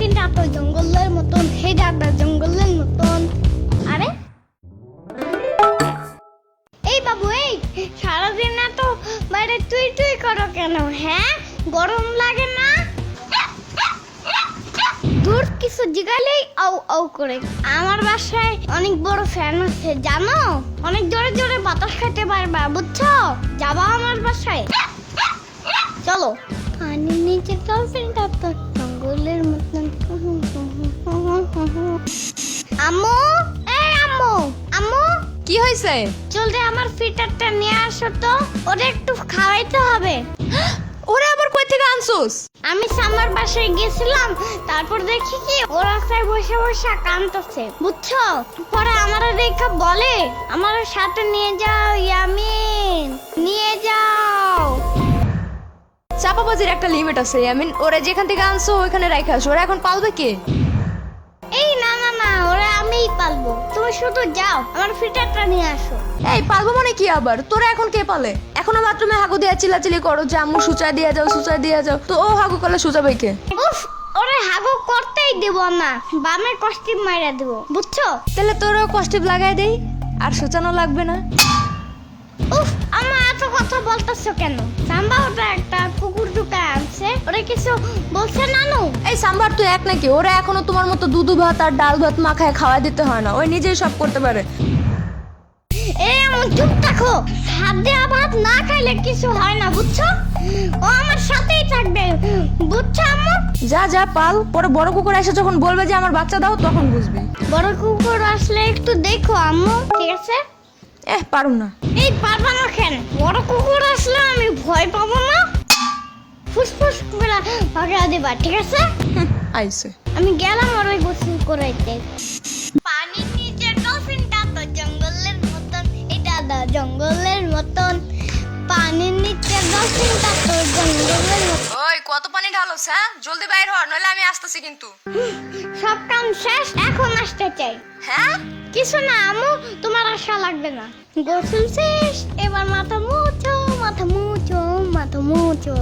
ডলফিনটা তো জঙ্গলের মতন, হেডাটা জঙ্গলের মতন। আরে এই বাবু, এই সারাদিন এত বাইরে তুই তুই করো কেন? হ্যাঁ, গরম লাগে না? দূর কিছু জিগালেই আউ আউ করে। আমার বাসায় অনেক বড় ফ্যান আছে জানো, অনেক জোরে জোরে বাতাস খেতে পারবা, বুঝছো? যাবা আমার বাসায়? চলো। পানির নিচে ডলফিনটা তো জঙ্গলের মতন। আম্মু, এই আম্মু, আম্মু কি হয়েছে? জলদি আমার ফিটারটা নিয়ে আসো তো, ওরে একটু খাওয়াইতে হবে। ওরে আবার কই থেকে আনছুস? আমি সামার বাসায় গেছিলাম, তারপর দেখি কি ও রাস্তায় বসে বসে কাঁদতেছে, বুঝছো? পরে আমার দেখা বলে আমার সাথে নিয়ে যাও ইয়ামিন, নিয়ে যাও। চাপাবাজির একটা লিমিট আছে ইয়ামিন, ওরে যেখান থেকে আনছো ওইখানে রাইখা আসো। ওরা এখন পালবে কে? এই না না না, ওরা আমিই পালবো, তুমি শুধু যাও আমার ফিটারটা নিয়ে আসো। এই পালবো মানে কি আবার? তোরা এখন কে পালে? এখনো বাথরুমে হাগু দিয়া চিল্লাচিল্লি করো যে আম্মু সুচায় দিয়ে যাও, সুচায় দিয়ে যাও। তো ও হাগু করলে সুচাবে কে? উফ, ওরে হাগু করতেই দেব না, বামে কষ্টি মাইরা দেব, বুঝছো? তাহলে তোরও কষ্টিপ লাগাই দেই, আর সুচানো লাগবে না। উফ, আমার এত কথা বলতেছো কেন? সাম্বা ওটা একটা কুকুর ঢুকায় আনছে, ওরা কিছু বলছে নানু? এই সাম্বার তুই এক নাকি? ওরা এখনো তোমার মতো দুধু ভাত আর ডাল ভাত মাখায় খাওয়া দিতে হয় না, ওই নিজেই সব করতে পারে। এই আমার চুপ থাকো, হাত দেওয়া ভাত না খাইলে কিছু হয় না, বুঝছো? ও আমার সাথেই থাকবে, বুঝছো আম্মু? যা যা পাল, পরে বড় কুকুর এসে যখন বলবে যে আমার বাচ্চা দাও তখন বুঝবি। বড় কুকুর আসলে একটু দেখো আম্মু, ঠিক আছে? পারুম না। এই পারবা না কেন? বড় কুকুর আসলে আমি ভয় পাবো না, ফুসফুস করে ভাগা দিবা, ঠিক আছে? আইছে। আমি গেলাম ওরে গোসল করাইতে। পানির নিচে ডলফিনটা তো জঙ্গলের মতন, এটা দা জঙ্গলের মতন। পানির নিচে ডলফিনটা তো জঙ্গলের মতন। ওই কত পানি ঢালোস? হ্যাঁ, জলদি বাইর হ, নইলে আমি আসতেছি কিন্তু। সব কাম শেষ, এখন আসতে চাই। হ্যাঁ, কিছু না আম্মু, তোমার আশা লাগবে না। গোসল শেষ, এবার মাথা মুছো, মাথা মুছো, মাথা মুছো।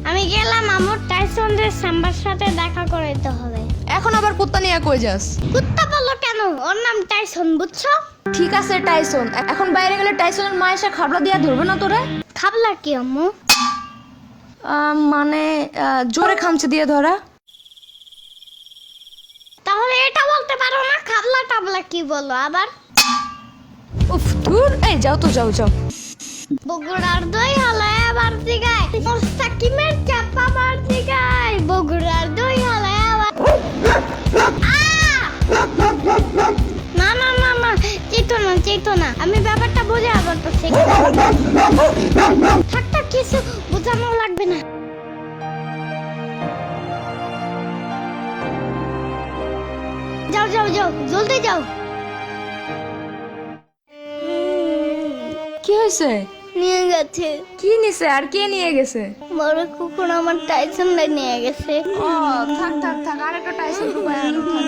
আমি গেলাম, আমার টাইসনের সাম্বার সাথে দেখা করাইতে হবে। এখন আবার কুত্তা নিয়ে কই যাস? কুত্তা বলো কেন? ওর নাম টাইসন, বুঝছো? ঠিক আছে টাইসন, এখন বাইরে গেলে টাইসনের মা এসে খাবলা দিয়া ধরবে না তোরে? খাবলা কি আম্মু? মানে জোরে খামচে দিয়ে ধরা। তাহলে এটা বলতে পারো না? খাবলা টাবলা কি বলো আবার? উফ ধুর, এই যাও তো, যাও যাও। বগুড়ার দই হলে আবার দিগায়, মোস্তাকিমের চাপা বার দিগায়, বগুড়ার দই হলে আবার। না না না না, চেতো না, আমি ব্যাপারটা বুঝে আবার তো থাকটা কিছু বোঝানো লাগবে না। যাও যাও যাও, জলদি যাও। কি হয়েছে? নিয়ে গেছে। কি নিছে? আর কে নিয়ে গেছে? বড় কুকুর আমার টাইসন নিয়ে গেছে। ও থাক থাক থাক, আরেকটা টাইসন তো বাইরে আনো, থাক।